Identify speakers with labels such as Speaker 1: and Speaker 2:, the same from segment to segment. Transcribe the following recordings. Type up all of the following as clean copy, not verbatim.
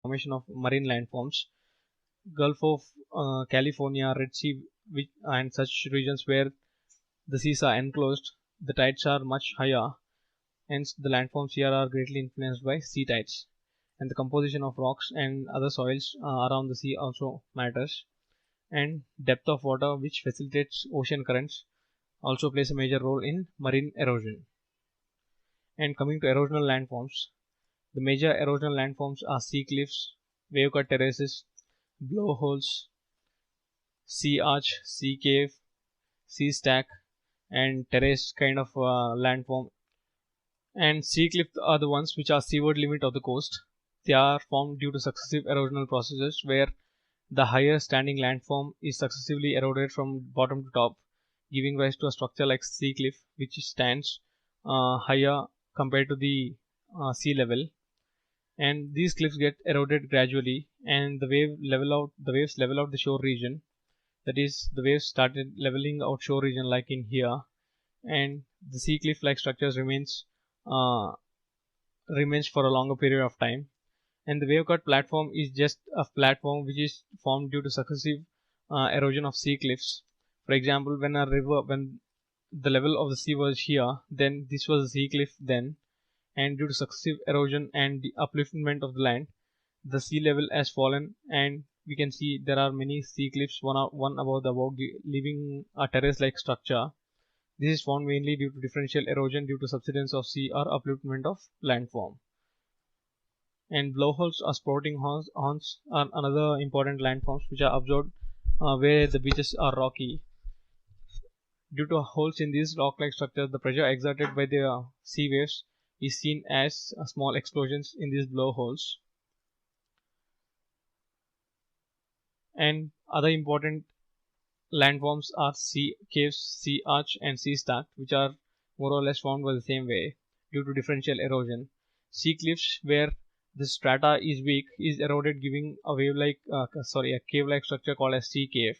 Speaker 1: formation of marine landforms. Gulf of California, Red Sea, and such regions where the seas are enclosed, the tides are much higher. Hence, the landforms here are greatly influenced by sea tides. And the composition of rocks and other soils around the sea also matters. And depth of water, which facilitates ocean currents, also plays a major role in marine erosion. And coming to erosional landforms, the major erosional landforms are sea cliffs, wave cut terraces, blowholes, sea arch, sea cave, sea stack, and terrace kind of landform. And sea cliffs are the ones which are seaward limit of the coast. They are formed due to successive erosional processes where the higher standing landform is successively eroded from bottom to top, giving rise to a structure like sea cliff, which stands higher compared to the sea level. And these cliffs get eroded gradually, and the waves level out the shore region. That is, the waves started leveling out shore region like in here, and the sea cliff like structures uh, remains for a longer period of time. And the wave cut platform is just a platform which is formed due to successive erosion of sea cliffs. For example, when the level of the sea was here, then this was a sea cliff then, and due to successive erosion and the upliftment of the land, the sea level has fallen, and we can see there are many sea cliffs, one above the other, leaving a terrace-like structure. This is formed mainly due to differential erosion due to subsidence of sea or upliftment of landform. And blowholes or spouting horns are another important landforms which are observed where the beaches are rocky. Due to holes in these rock-like structures, the pressure exerted by the sea waves is seen as small explosions in these blowholes. And other important landforms are sea caves, sea arch, and sea stack, which are more or less formed by the same way due to differential erosion. Sea cliffs, where the strata is weak, is eroded, giving a a cave-like structure called as sea cave.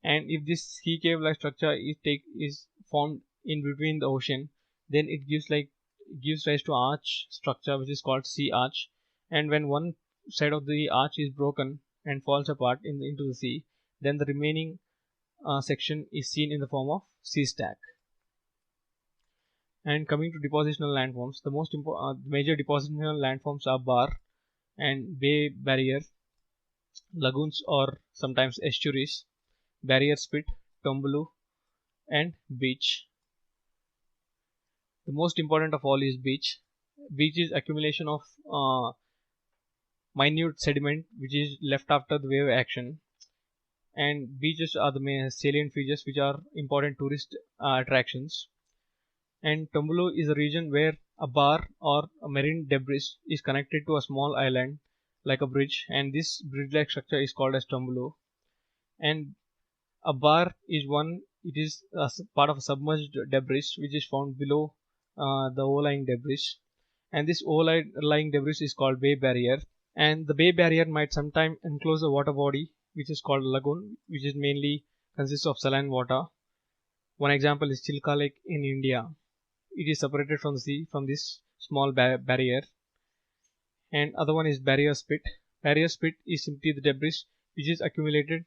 Speaker 1: And if this sea cave-like structure is formed in between the ocean, then it gives rise to arch structure, which is called sea arch. And when one side of the arch is broken and falls apart into the sea, then the remaining section is seen in the form of sea stack. And coming to depositional landforms, the major depositional landforms are bar and bay barrier, lagoons or sometimes estuaries, barrier spit, tombulu, and beach. The most important of all is beach. Beach is accumulation of minute sediment which is left after the wave action, and beaches are the main salient features which are important tourist attractions. And Tombulu is a region where a bar or a marine debris is connected to a small island like a bridge, and this bridge-like structure is called as Tombulu. And a bar is it is part of a submerged debris which is found below the overlying debris, and this overlying debris is called bay barrier. And the bay barrier might sometimes enclose a water body which is called lagoon, which is mainly consists of saline water. One example is Chilka Lake in India. It is separated from the sea from this small barrier. And other one is barrier spit. Barrier spit is simply the debris which is accumulated,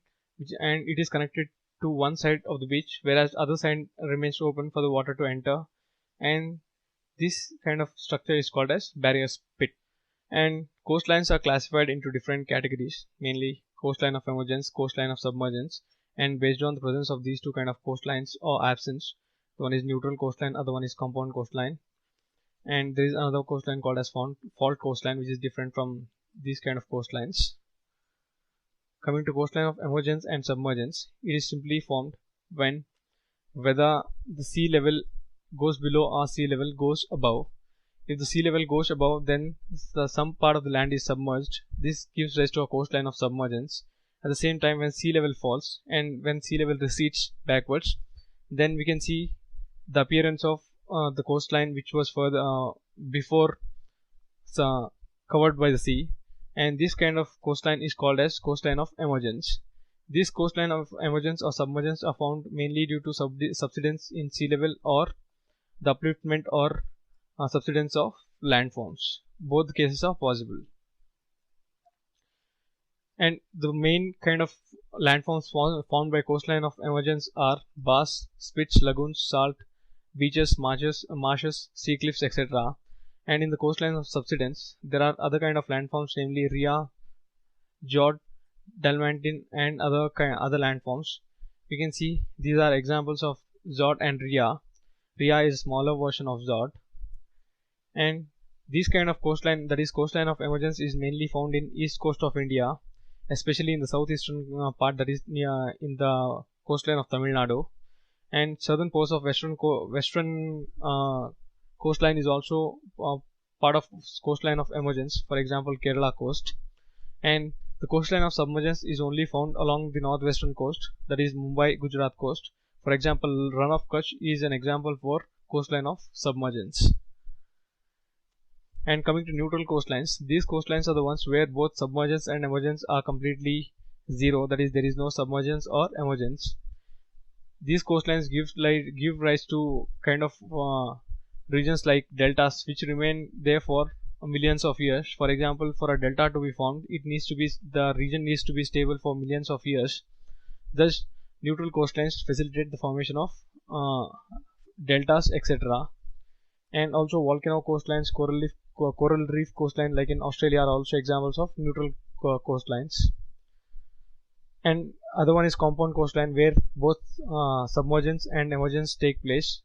Speaker 1: and it is connected to one side of the beach, whereas other side remains open for the water to enter. And this kind of structure is called as barrier spit. And coastlines are classified into different categories, mainly coastline of emergence, coastline of submergence, and based on the presence of these two kind of coastlines or absence, one is neutral coastline, other one is compound coastline. And there is another coastline called as fault coastline, which is different from these kind of coastlines. Coming to coastline of emergence and submergence, it is simply formed when whether the sea level goes below or sea level goes above. If the sea level goes above, then some part of the land is submerged. This gives rise to a coastline of submergence. At the same time, when sea level falls and when sea level recedes backwards, then we can see the appearance of the coastline which was further before covered by the sea, and this kind of coastline is called as coastline of emergence. This coastline of emergence or submergence are found mainly due to subsidence in sea level or the upliftment or subsidence of landforms. Both cases are possible. And the main kind of landforms formed by coastline of emergence are bars, spits, lagoons, salt, beaches, marshes, sea cliffs, etc. And in the coastline of subsidence, there are other kind of landforms, namely Ria, Jod, Dalmatian, and other landforms. We can see these are examples of Zod and Ria. Ria is a smaller version of Zod, and this kind of coastline, that is coastline of emergence, is mainly found in east coast of India, especially in the southeastern part, that is near in the coastline of Tamil Nadu, and southern coast of western coastline is also part of coastline of emergence. For example, Kerala coast, and the coastline of submergence is only found along the northwestern coast, that is Mumbai, Gujarat coast. For example, Run of Kutch is an example for coastline of submergence. And coming to neutral coastlines, these coastlines are the ones where both submergence and emergence are completely zero, that is, there is no submergence or emergence. These coastlines give rise to kind of regions like deltas, which remain there for millions of years. For example, for a delta to be formed, the region needs to be stable for millions of years. Thus, neutral coastlines facilitate the formation of deltas, etc. And also volcano coastlines, coral reef coastline like in Australia are also examples of neutral coastlines. And other one is compound coastline, where both submergence and emergence take place.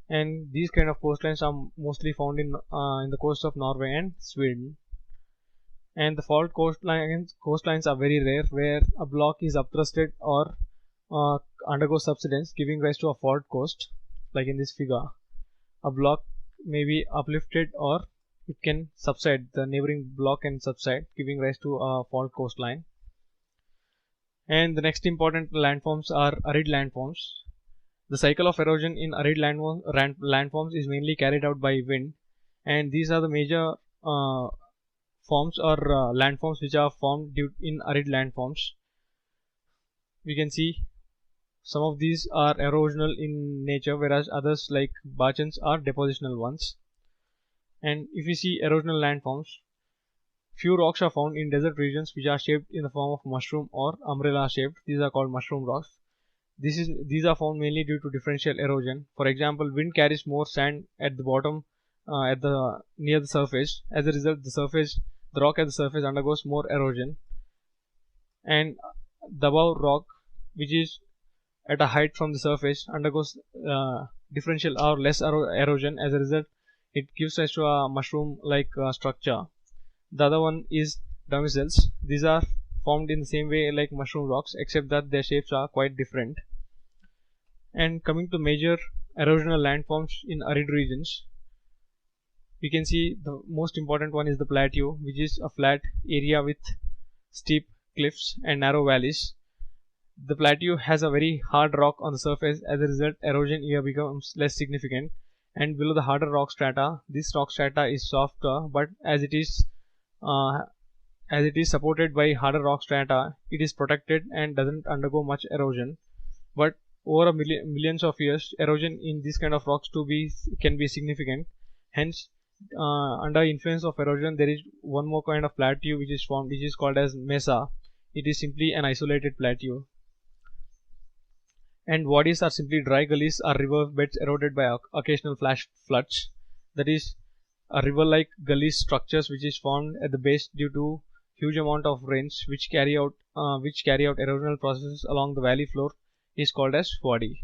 Speaker 1: And these kind of coastlines are mostly found in the coast of Norway and Sweden. And the fault coastlines are very rare, where a block is upthrusted or undergoes subsidence, giving rise to a fault coast, like in this figure. A block may be uplifted or it can subside. The neighboring block can subside, giving rise to a fault coastline. And the next important landforms are arid landforms. The cycle of erosion in arid landforms is mainly carried out by wind, and these are the major forms or landforms which are formed in arid landforms. We can see some of these are erosional in nature, whereas others like Bachans are depositional ones. And if we see erosional landforms, few rocks are found in desert regions which are shaped in the form of mushroom or umbrella shaped. These are called mushroom rocks. These are found mainly due to differential erosion. For example, wind carries more sand at the bottom, near the surface. As a result, the rock at the surface undergoes more erosion, and the above rock, which is at a height from the surface, undergoes differential or less erosion. As a result, it gives rise to a mushroom-like structure. The other one is domicils. These are formed in the same way like mushroom rocks, except that their shapes are quite different. And coming to major erosional landforms in arid regions, we can see the most important one is the plateau, which is a flat area with steep cliffs and narrow valleys. The plateau has a very hard rock on the surface. As a result, erosion here becomes less significant. And below the harder rock strata, this rock strata is softer, but as it is supported by harder rock strata, it is protected and doesn't undergo much erosion. But over millions of years, erosion in this kind of rocks can be significant. Hence, under influence of erosion, there is one more kind of plateau which is formed, which is called as mesa. It is simply an isolated plateau. And wadis are simply dry gullies or river beds eroded by occasional flash floods. That is, a river-like gully structures which is formed at the base due to huge amount of rains which carry out erosional processes along the valley floor is called as wadi.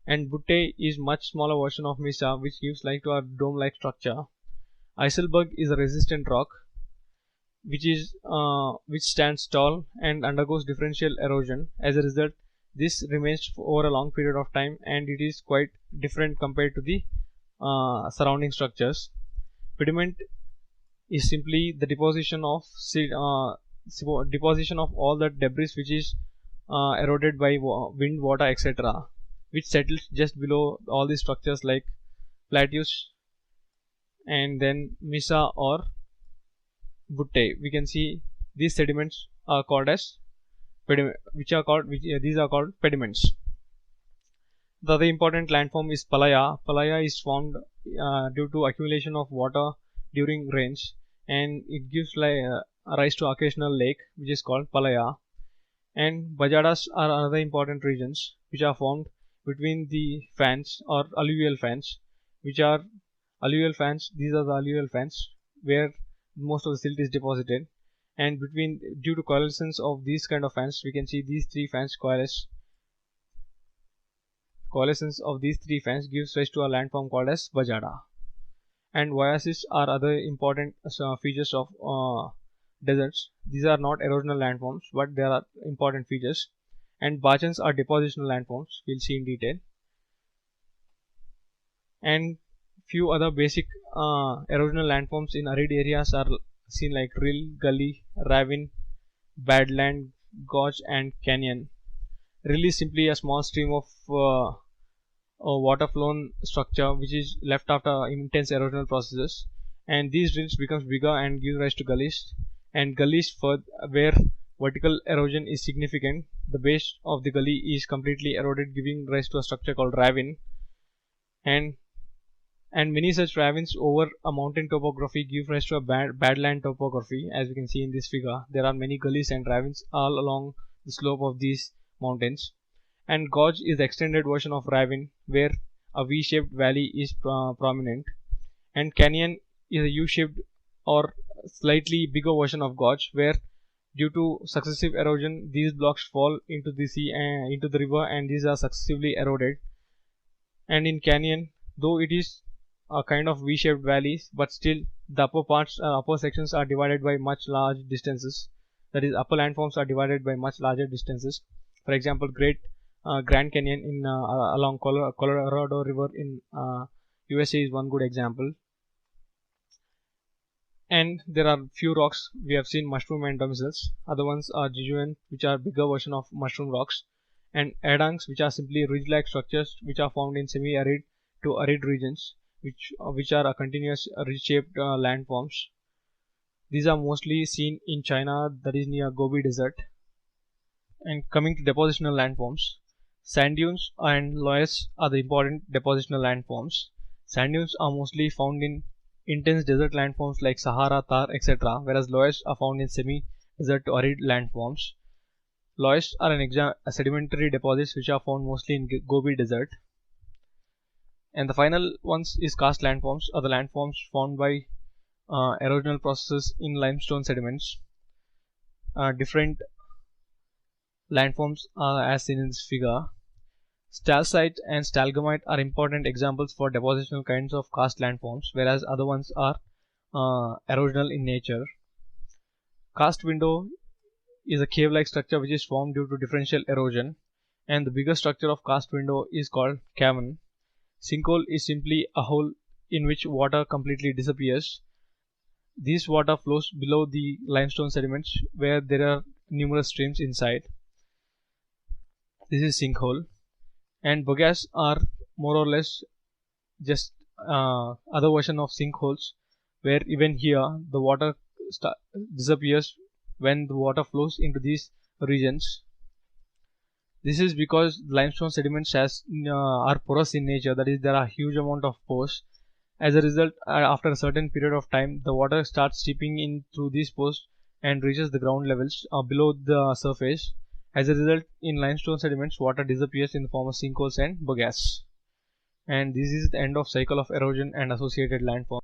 Speaker 1: And butte is much smaller version of mesa, which gives rise to a dome-like structure. Eiselberg is a resistant rock which stands tall and undergoes differential erosion. As a result, this remains over a long period of time, and it is quite different compared to the surrounding structures. Pediment is simply the deposition of all the debris which is eroded by wind, water, etc., which settles just below all these structures like plateaus and then mesa or butte. We can see these sediments are called as these are called pediments. The other important landform is palaya. Palaya is formed due to accumulation of water during rains, and it gives rise to occasional lake which is called Palaya. And bajadas are another important regions which are formed between the fans or alluvial fans, which are alluvial fans. These are the alluvial fans where most of the silt is deposited, and between due to coalescence of these kind of fans, we can see these three fans coalesce. Coalescence of these three fans gives rise to a landform called as bajada. And oases are other important features of deserts. These are not erosional landforms, but they are important features. And bachans are depositional landforms. We'll see in detail. And few other basic erosional landforms in arid areas are seen like rill, gully, ravine, badland, gorge, and canyon. Rill is simply a small stream of a water-flown structure which is left after intense erosional processes, and these rills becomes bigger and give rise to gullies. And gullies where vertical erosion is significant, the base of the gully is completely eroded, giving rise to a structure called ravine. And many such ravines over a mountain topography give rise to a badland topography. As we can see in this figure, there are many gullies and ravines all along the slope of these mountains. And gorge is the extended version of ravine where a V-shaped valley is prominent. And canyon is a U-shaped or slightly bigger version of gorge where due to successive erosion these blocks fall into the sea and into the river, and these are successively eroded. And in canyon, though it is a kind of V-shaped valleys, but still the upper sections are divided by much large distances. That is, upper landforms are divided by much larger distances. For example, Grand Canyon in along Colorado River in USA is one good example. And there are few rocks we have seen: mushroom and domiciles. Other ones are Jejuan, which are bigger version of mushroom rocks, and edangs, which are simply ridge-like structures which are found in semi-arid to arid regions, which are a continuous ridge-shaped landforms. These are mostly seen in China, that is near Gobi Desert. And coming to depositional landforms, sand dunes and loess are the important depositional landforms. Sand dunes are mostly found in intense desert landforms like Sahara, Thar, etc., whereas loess are found in semi-desert to arid landforms. Loess are sedimentary deposits which are found mostly in Gobi Desert. And the final ones is karst landforms, or the landforms formed by erosional processes in limestone sediments. Different landforms are as seen in this figure. Stalactite and stalagmite are important examples for depositional kinds of karst landforms, whereas other ones are erosional in nature. Karst window is a cave-like structure which is formed due to differential erosion, and the bigger structure of karst window is called cavern. Sinkhole is simply a hole in which water completely disappears. This water flows below the limestone sediments where there are numerous streams inside. This is sinkhole. And bogas are more or less just other version of sinkholes, where even here the water disappears when the water flows into these regions. This is because limestone sediments are porous in nature, that is, there are huge amount of pores. As a result, after a certain period of time, the water starts seeping in through these pores and reaches the ground levels below the surface. As a result, in limestone sediments, water disappears in the form of sinkholes and bogas. And this is the end of cycle of erosion and associated landforms.